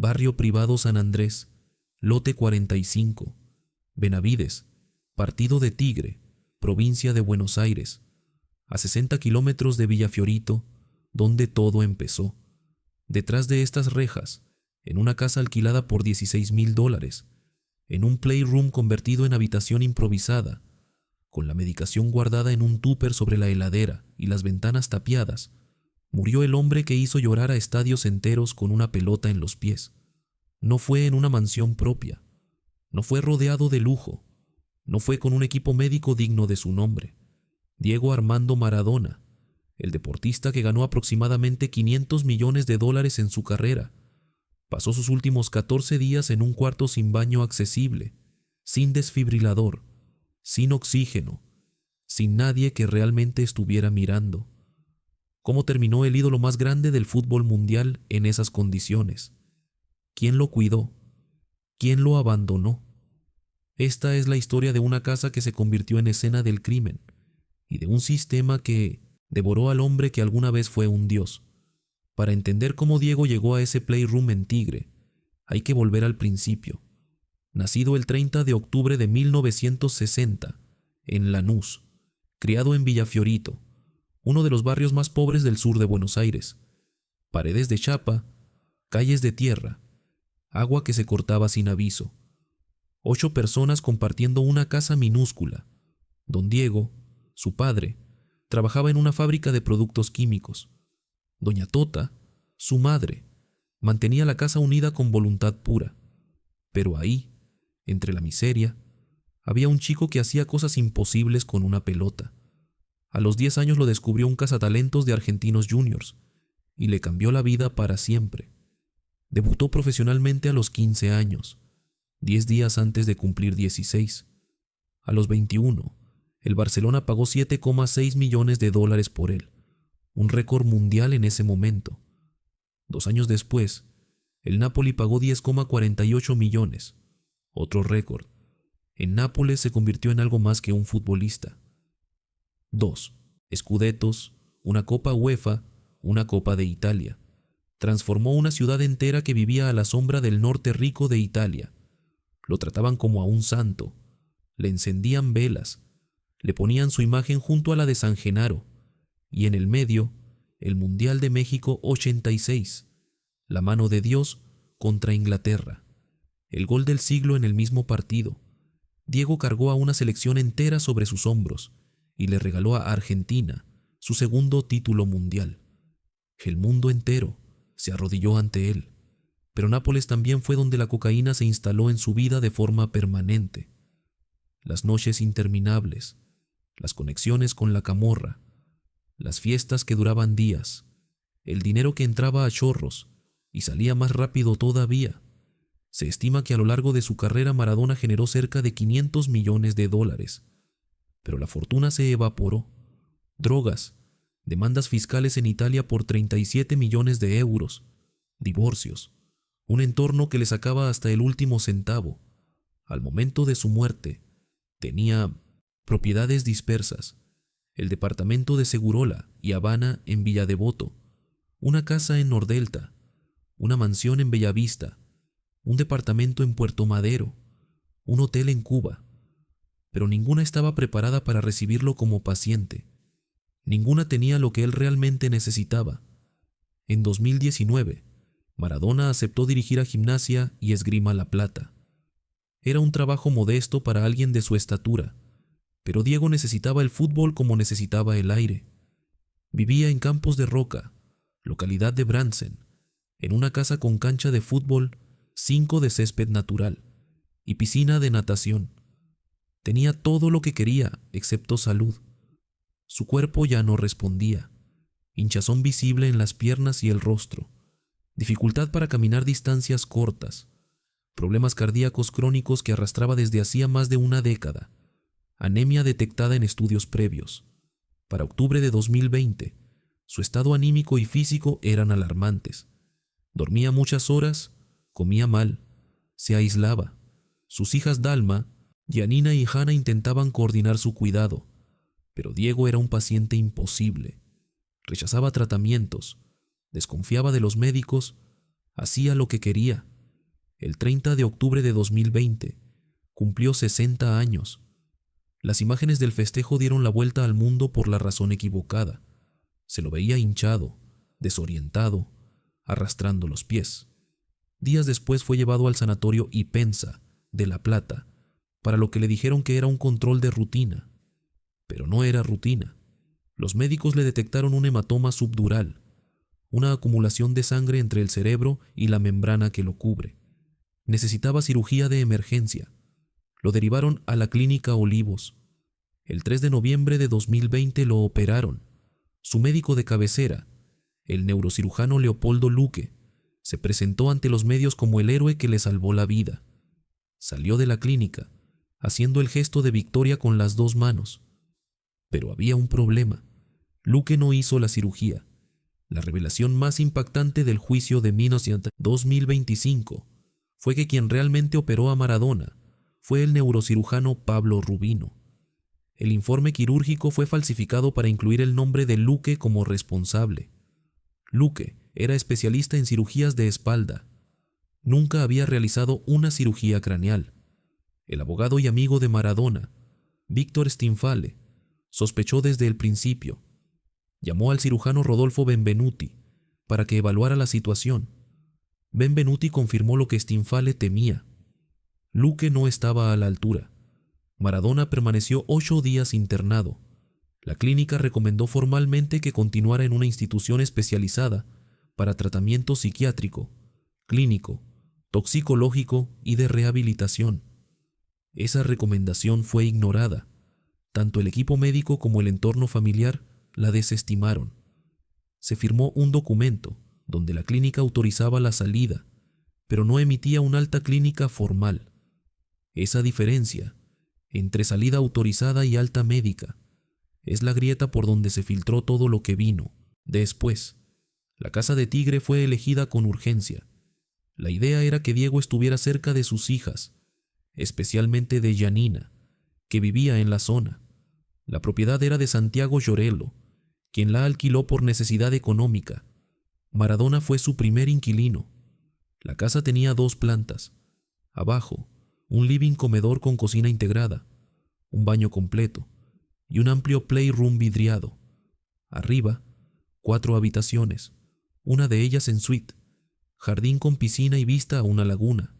Barrio Privado San Andrés, Lote 45, Benavides, Partido de Tigre, provincia de Buenos Aires, a 60 kilómetros de Villafiorito, donde todo empezó. Detrás de estas rejas, en una casa alquilada por $16,000, en un playroom convertido en habitación improvisada, con la medicación guardada en un tupper sobre la heladera y las ventanas tapiadas, murió el hombre que hizo llorar a estadios enteros con una pelota en los pies. No fue en una mansión propia, no fue rodeado de lujo, no fue con un equipo médico digno de su nombre. Diego Armando Maradona, el deportista que ganó aproximadamente $500 millones en su carrera, pasó sus últimos 14 días en un cuarto sin baño accesible, sin desfibrilador, sin oxígeno, sin nadie que realmente estuviera mirando. ¿Cómo terminó el ídolo más grande del fútbol mundial en esas condiciones? ¿Quién lo cuidó? ¿Quién lo abandonó? Esta es la historia de una casa que se convirtió en escena del crimen y de un sistema que devoró al hombre que alguna vez fue un dios. Para entender cómo Diego llegó a ese playroom en Tigre, hay que volver al principio. Nacido el 30 de octubre de 1960, en Lanús, criado en Villafiorito, uno de los barrios más pobres del sur de Buenos Aires. Paredes de chapa, calles de tierra, agua que se cortaba sin aviso. 8 personas compartiendo una casa minúscula. Don Diego, su padre, trabajaba en una fábrica de productos químicos. Doña Tota, su madre, mantenía la casa unida con voluntad pura. Pero ahí, entre la miseria, había un chico que hacía cosas imposibles con una pelota. A los 10 años lo descubrió un cazatalentos de Argentinos Juniors y le cambió la vida para siempre. Debutó profesionalmente a los 15 años, 10 días antes de cumplir 16. A los 21, el Barcelona pagó $7,6 millones por él, un récord mundial en ese momento. 2 años después, el Napoli pagó 10,48 millones, otro récord. En Nápoles se convirtió en algo más que un futbolista. 2. Scudettos, una Copa UEFA, una Copa de Italia. Transformó una ciudad entera que vivía a la sombra del norte rico de Italia. Lo trataban como a un santo, le encendían velas, le ponían su imagen junto a la de San Genaro, y en el medio, el Mundial de México 86, la mano de Dios contra Inglaterra, el gol del siglo en el mismo partido. Diego cargó a una selección entera sobre sus hombros y le regaló a Argentina su segundo título mundial. El mundo entero se arrodilló ante él, pero Nápoles también fue donde la cocaína se instaló en su vida de forma permanente. Las noches interminables, las conexiones con la camorra, las fiestas que duraban días, el dinero que entraba a chorros y salía más rápido todavía. Se estima que a lo largo de su carrera Maradona generó cerca de $500 millones, pero la fortuna se evaporó. Drogas, demandas fiscales en Italia por 37 millones de euros, divorcios, un entorno que le sacaba hasta el último centavo. Al momento de su muerte, tenía propiedades dispersas, el departamento de Segurola y Habana en Villa Devoto, una casa en Nordelta, una mansión en Bellavista, un departamento en Puerto Madero, un hotel en Cuba, pero ninguna estaba preparada para recibirlo como paciente. Ninguna tenía lo que él realmente necesitaba. En 2019, Maradona aceptó dirigir a Gimnasia y Esgrima La Plata. Era un trabajo modesto para alguien de su estatura, pero Diego necesitaba el fútbol como necesitaba el aire. Vivía en Campos de Roca, localidad de Brandsen, en una casa con cancha de fútbol, 5 de césped natural y piscina de natación. Tenía todo lo que quería, excepto salud. Su cuerpo ya no respondía. Hinchazón visible en las piernas y el rostro. Dificultad para caminar distancias cortas. Problemas cardíacos crónicos que arrastraba desde hacía más de una década. Anemia detectada en estudios previos. Para octubre de 2020, su estado anímico y físico eran alarmantes. Dormía muchas horas, comía mal, se aislaba. Sus hijas Dalma, Gianina y Hanna intentaban coordinar su cuidado, pero Diego era un paciente imposible. Rechazaba tratamientos, desconfiaba de los médicos, hacía lo que quería, El 30 de octubre de 2020 cumplió 60 años. Las imágenes del festejo dieron la vuelta al mundo por la razón equivocada. Se lo veía hinchado, desorientado, arrastrando los pies. Días después fue llevado al sanatorio Ipensa de La Plata, para lo que le dijeron que era un control de rutina. Pero no era rutina. Los médicos le detectaron un hematoma subdural, una acumulación de sangre entre el cerebro y la membrana que lo cubre. Necesitaba cirugía de emergencia. Lo derivaron a la Clínica Olivos. El 3 de noviembre de 2020 lo operaron. Su médico de cabecera, el neurocirujano Leopoldo Luque, se presentó ante los medios como el héroe que le salvó la vida. Salió de la clínica, haciendo el gesto de victoria con las dos manos. Pero había un problema. Luque no hizo la cirugía. La revelación más impactante del juicio de 2025 fue que quien realmente operó a Maradona fue el neurocirujano Pablo Rubino. El informe quirúrgico fue falsificado para incluir el nombre de Luque como responsable. Luque era especialista en cirugías de espalda. Nunca había realizado una cirugía craneal. El abogado y amigo de Maradona, Víctor Stinfale, sospechó desde el principio. Llamó al cirujano Rodolfo Benvenuti para que evaluara la situación. Benvenuti confirmó lo que Stinfale temía. Luque no estaba a la altura. Maradona permaneció 8 días internado. La clínica recomendó formalmente que continuara en una institución especializada para tratamiento psiquiátrico, clínico, toxicológico y de rehabilitación. Esa recomendación fue ignorada. Tanto el equipo médico como el entorno familiar la desestimaron. Se firmó un documento donde la clínica autorizaba la salida, pero no emitía un alta clínica formal. Esa diferencia entre salida autorizada y alta médica es la grieta por donde se filtró todo lo que vino después. La Casa de Tigre fue elegida con urgencia. La idea era que Diego estuviera cerca de sus hijas, especialmente de Janina, que vivía en la zona. La propiedad era de Santiago Llorelo, quien la alquiló por necesidad económica. Maradona fue su primer inquilino. La casa tenía 2 plantas. Abajo, un living comedor con cocina integrada, un baño completo y un amplio playroom vidriado. Arriba, 4 habitaciones, una de ellas en suite, jardín con piscina y vista a una laguna.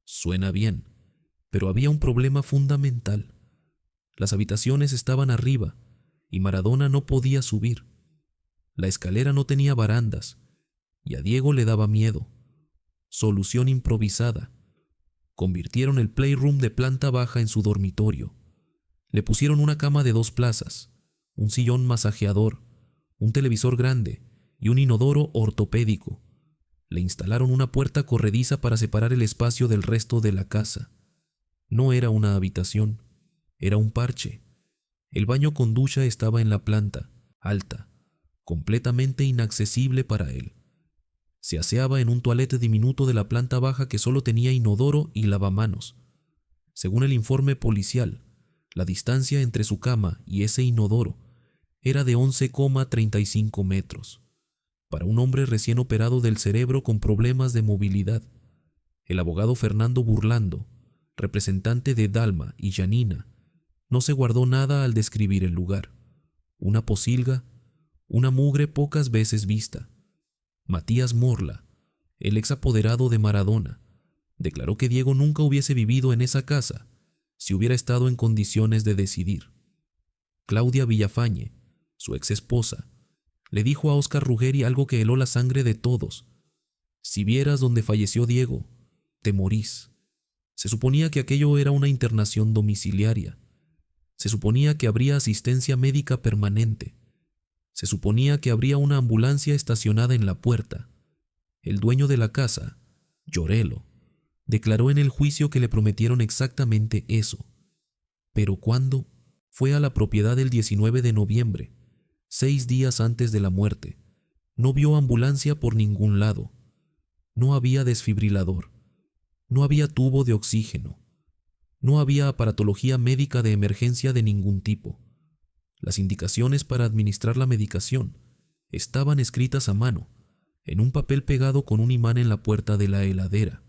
Suena bien, pero había un problema fundamental. Las habitaciones estaban arriba y Maradona no podía subir. La escalera no tenía barandas y a Diego le daba miedo. Solución improvisada. Convirtieron el playroom de planta baja en su dormitorio. Le pusieron una cama de 2 plazas, un sillón masajeador, un televisor grande y un inodoro ortopédico. Le instalaron una puerta corrediza para separar el espacio del resto de la casa. No era una habitación, era un parche. El baño con ducha estaba en la planta, alta, completamente inaccesible para él. Se aseaba en un toalete diminuto de la planta baja que solo tenía inodoro y lavamanos. Según el informe policial, la distancia entre su cama y ese inodoro era de 11,35 metros. Para un hombre recién operado del cerebro con problemas de movilidad. El abogado Fernando Burlando, representante de Dalma y Janina, no se guardó nada al describir el lugar. Una pocilga, una mugre pocas veces vista. Matías Morla, el ex apoderado de Maradona, declaró que Diego nunca hubiese vivido en esa casa si hubiera estado en condiciones de decidir. Claudia Villafañe, su ex esposa, le dijo a Óscar Ruggeri algo que heló la sangre de todos. Si vieras donde falleció Diego, te morís. Se suponía que aquello era una internación domiciliaria. Se suponía que habría asistencia médica permanente. Se suponía que habría una ambulancia estacionada en la puerta. El dueño de la casa, Llorelo, declaró en el juicio que le prometieron exactamente eso. Pero cuando fue a la propiedad el 19 de noviembre, 6 días antes de la muerte, no vio ambulancia por ningún lado. No había desfibrilador. No había tubo de oxígeno. No había aparatología médica de emergencia de ningún tipo. Las indicaciones para administrar la medicación estaban escritas a mano, en un papel pegado con un imán en la puerta de la heladera.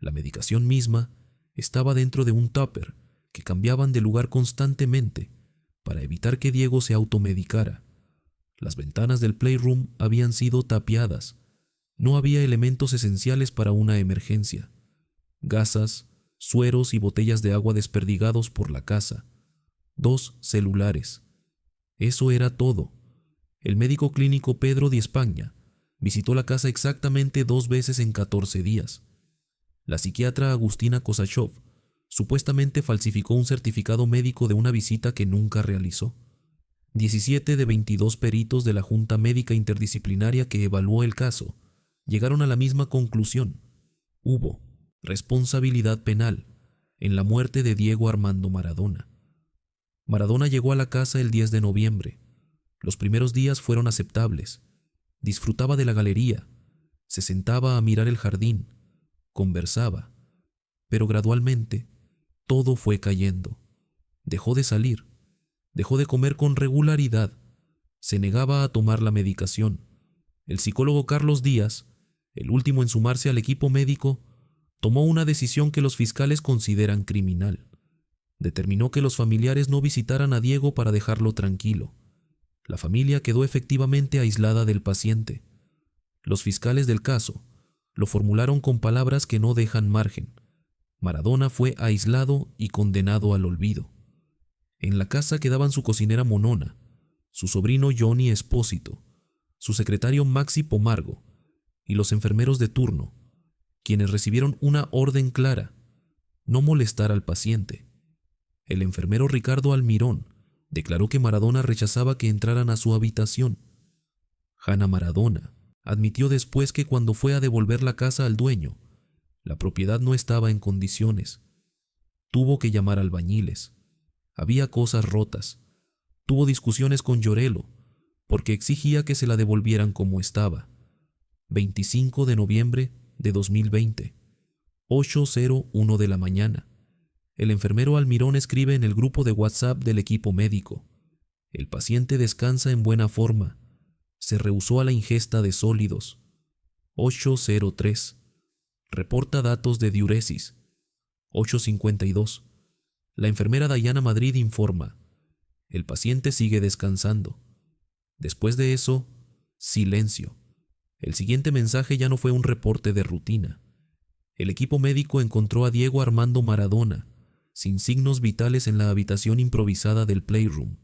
La medicación misma estaba dentro de un tupper que cambiaban de lugar constantemente para evitar que Diego se automedicara. Las ventanas del playroom habían sido tapiadas. No había elementos esenciales para una emergencia. Gasas, sueros y botellas de agua desperdigados por la casa. 2 celulares. Eso era todo. El médico clínico Pedro Di Spagna visitó la casa exactamente 2 veces en 14 días. La psiquiatra Agustina Kosachov supuestamente falsificó un certificado médico de una visita que nunca realizó. 17 de 22 peritos de la Junta Médica Interdisciplinaria que evaluó el caso llegaron a la misma conclusión. Hubo responsabilidad penal en la muerte de Diego Armando Maradona. Maradona llegó a la casa el 10 de noviembre. Los primeros días fueron aceptables. Disfrutaba de la galería, se sentaba a mirar el jardín, conversaba, pero gradualmente todo fue cayendo. Dejó de salir, dejó de comer con regularidad, se negaba a tomar la medicación. El psicólogo Carlos Díaz, el último en sumarse al equipo médico, tomó una decisión que los fiscales consideran criminal. Determinó que los familiares no visitaran a Diego para dejarlo tranquilo. La familia quedó efectivamente aislada del paciente. Los fiscales del caso lo formularon con palabras que no dejan margen. Maradona fue aislado y condenado al olvido. En la casa quedaban su cocinera Monona, su sobrino Johnny Espósito, su secretario Maxi Pomargo y los enfermeros de turno, quienes recibieron una orden clara: no molestar al paciente. El enfermero Ricardo Almirón declaró que Maradona rechazaba que entraran a su habitación. Hanna Maradona admitió después que cuando fue a devolver la casa al dueño, la propiedad no estaba en condiciones. Tuvo que llamar albañiles. Había cosas rotas. Tuvo discusiones con Llorelo, porque exigía que se la devolvieran como estaba. 25 de noviembre de 2020, 8:01 de la mañana. El enfermero Almirón escribe en el grupo de WhatsApp del equipo médico: el paciente descansa en buena forma. Se rehusó a la ingesta de sólidos. 8:03. Reporta datos de diuresis. 8:52. La enfermera Dayana Madrid informa: el paciente sigue descansando. Después de eso, silencio. El siguiente mensaje ya no fue un reporte de rutina. El equipo médico encontró a Diego Armando Maradona, sin signos vitales en la habitación improvisada del playroom.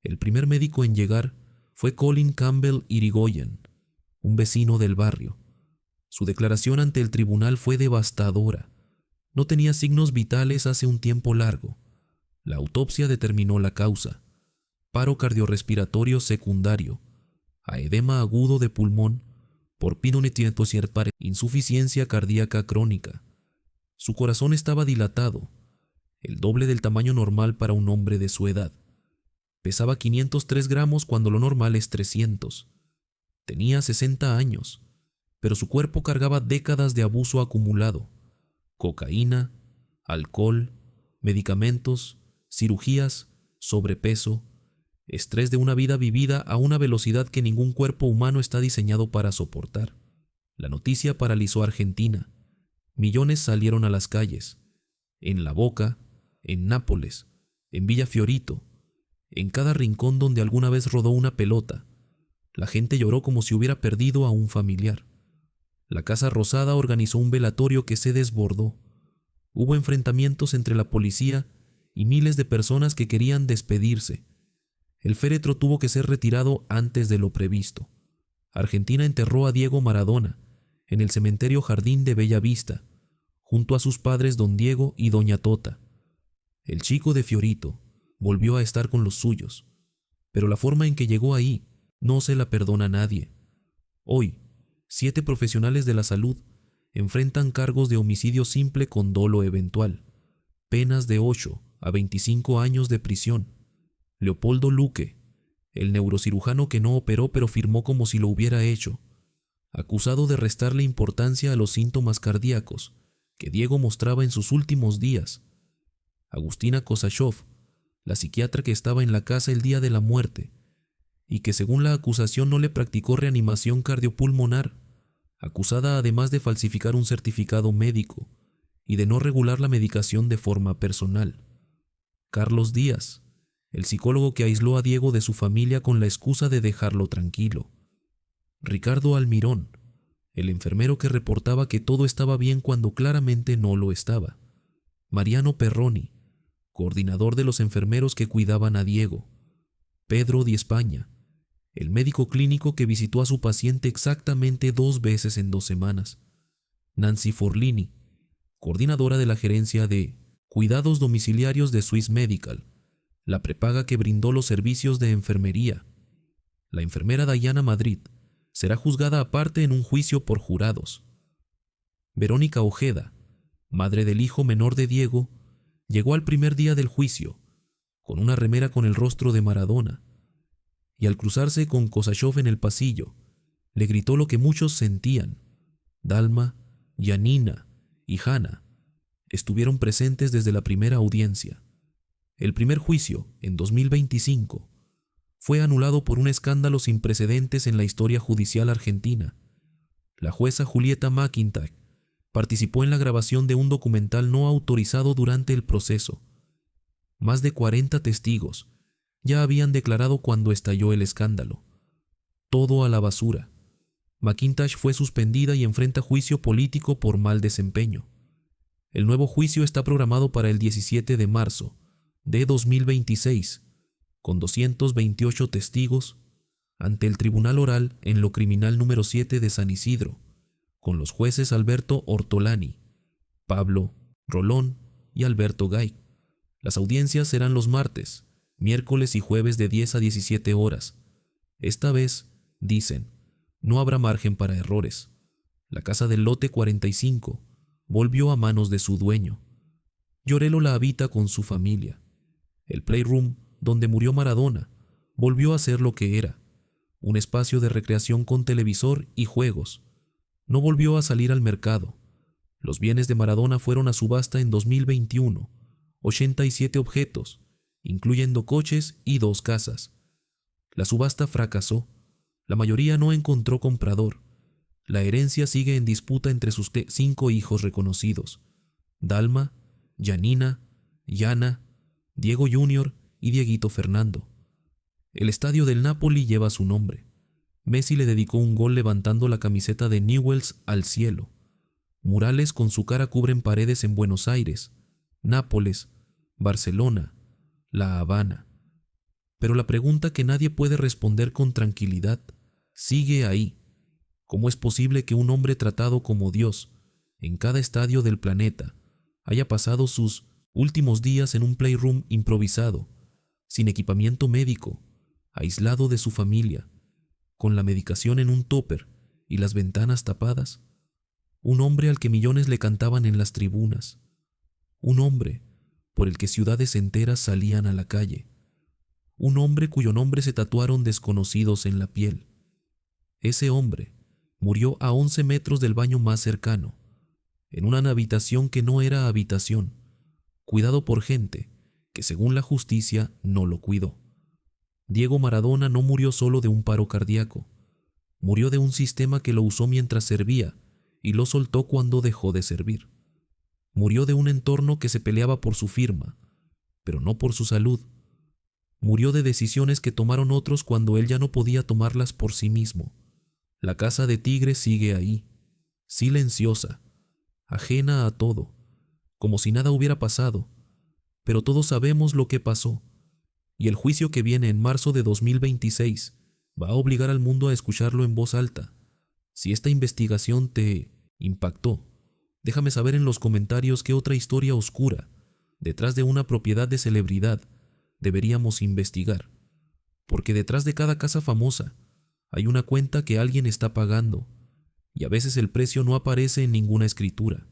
El primer médico en llegar fue Colin Campbell Irigoyen, un vecino del barrio. Su declaración ante el tribunal fue devastadora. No tenía signos vitales hace un tiempo largo. La autopsia determinó la causa: paro cardiorrespiratorio secundario, a edema agudo de pulmón por pironetietosierpare, insuficiencia cardíaca crónica. Su corazón estaba dilatado, el doble del tamaño normal para un hombre de su edad. Pesaba 503 gramos cuando lo normal es 300. Tenía 60 años, pero su cuerpo cargaba décadas de abuso acumulado: cocaína, alcohol, medicamentos, cirugías, sobrepeso, estrés de una vida vivida a una velocidad que ningún cuerpo humano está diseñado para soportar. La noticia paralizó a Argentina. Millones salieron a las calles. En La Boca, en Nápoles, en Villa Fiorito, en cada rincón donde alguna vez rodó una pelota, la gente lloró como si hubiera perdido a un familiar. La Casa Rosada organizó un velatorio que se desbordó. Hubo enfrentamientos entre la policía y miles de personas que querían despedirse. El féretro tuvo que ser retirado antes de lo previsto. Argentina enterró a Diego Maradona en el cementerio Jardín de Bella Vista, junto a sus padres don Diego y doña Tota. El chico de Fiorito volvió a estar con los suyos, pero la forma en que llegó ahí no se la perdona a nadie. Hoy, 7 profesionales de la salud enfrentan cargos de homicidio simple con dolo eventual, penas de 8 a 25 años de prisión. Leopoldo Luque, el neurocirujano que no operó pero firmó como si lo hubiera hecho, acusado de restarle importancia a los síntomas cardíacos que Diego mostraba en sus últimos días. Agustina Kosachov, la psiquiatra que estaba en la casa el día de la muerte y que según la acusación no le practicó reanimación cardiopulmonar, acusada además de falsificar un certificado médico y de no regular la medicación de forma personal. Carlos Díaz, el psicólogo que aisló a Diego de su familia con la excusa de dejarlo tranquilo. Ricardo Almirón, el enfermero que reportaba que todo estaba bien cuando claramente no lo estaba. Mariano Perroni, coordinador de los enfermeros que cuidaban a Diego. Pedro Di España, el médico clínico que visitó a su paciente exactamente 2 veces en 2 semanas. Nancy Forlini, coordinadora de la gerencia de cuidados domiciliarios de Swiss Medical, la prepaga que brindó los servicios de enfermería. La enfermera Dayana Madrid será juzgada aparte en un juicio por jurados. Verónica Ojeda, madre del hijo menor de Diego, llegó al primer día del juicio, con una remera con el rostro de Maradona, y al cruzarse con Kosachov en el pasillo, le gritó lo que muchos sentían. Dalma, Janina y Hanna estuvieron presentes desde la primera audiencia. El primer juicio, en 2025, fue anulado por un escándalo sin precedentes en la historia judicial argentina. La jueza Julieta McIntyre participó en la grabación de un documental no autorizado durante el proceso. Más de 40 testigos ya habían declarado cuando estalló el escándalo. Todo a la basura. McIntyre fue suspendida y enfrenta juicio político por mal desempeño. El nuevo juicio está programado para el 17 de marzo de 2026, con 228 testigos, ante el Tribunal Oral en lo Criminal número 7 de San Isidro, con los jueces Alberto Ortolani, Pablo Rolón y Alberto Gay. Las audiencias serán los martes, miércoles y jueves de 10 a 17 horas. Esta vez, dicen, no habrá margen para errores. La casa del lote 45 volvió a manos de su dueño. Llorelo la habita con su familia. El Playroom, donde murió Maradona, volvió a ser lo que era, un espacio de recreación con televisor y juegos. No volvió a salir al mercado. Los bienes de Maradona fueron a subasta en 2021, 87 objetos, incluyendo coches y 2 casas. La subasta fracasó. La mayoría no encontró comprador. La herencia sigue en disputa entre sus 5 hijos reconocidos: Dalma, Janina, Yana, Diego Jr. y Dieguito Fernando. El estadio del Napoli lleva su nombre. Messi le dedicó un gol levantando la camiseta de Newell's al cielo. Murales con su cara cubren paredes en Buenos Aires, Nápoles, Barcelona, La Habana. Pero la pregunta que nadie puede responder con tranquilidad sigue ahí. ¿Cómo es posible que un hombre tratado como Dios en cada estadio del planeta haya pasado sus últimos días en un playroom improvisado, sin equipamiento médico, aislado de su familia, con la medicación en un tupper y las ventanas tapadas? Un hombre al que millones le cantaban en las tribunas. Un hombre por el que ciudades enteras salían a la calle. Un hombre cuyo nombre se tatuaron desconocidos en la piel. Ese hombre murió a 11 metros del baño más cercano, en una habitación que no era habitación, cuidado por gente que según la justicia no lo cuidó. Diego Maradona no murió solo de un paro cardíaco, murió de un sistema que lo usó mientras servía y lo soltó cuando dejó de servir. Murió de un entorno que se peleaba por su firma, pero no por su salud. Murió de decisiones que tomaron otros cuando él ya no podía tomarlas por sí mismo. La casa de Tigre sigue ahí, silenciosa, ajena a todo, como si nada hubiera pasado, pero todos sabemos lo que pasó, y el juicio que viene en marzo de 2026 va a obligar al mundo a escucharlo en voz alta. Si esta investigación te impactó, déjame saber en los comentarios qué otra historia oscura, detrás de una propiedad de celebridad, deberíamos investigar, porque detrás de cada casa famosa hay una cuenta que alguien está pagando, y a veces el precio no aparece en ninguna escritura.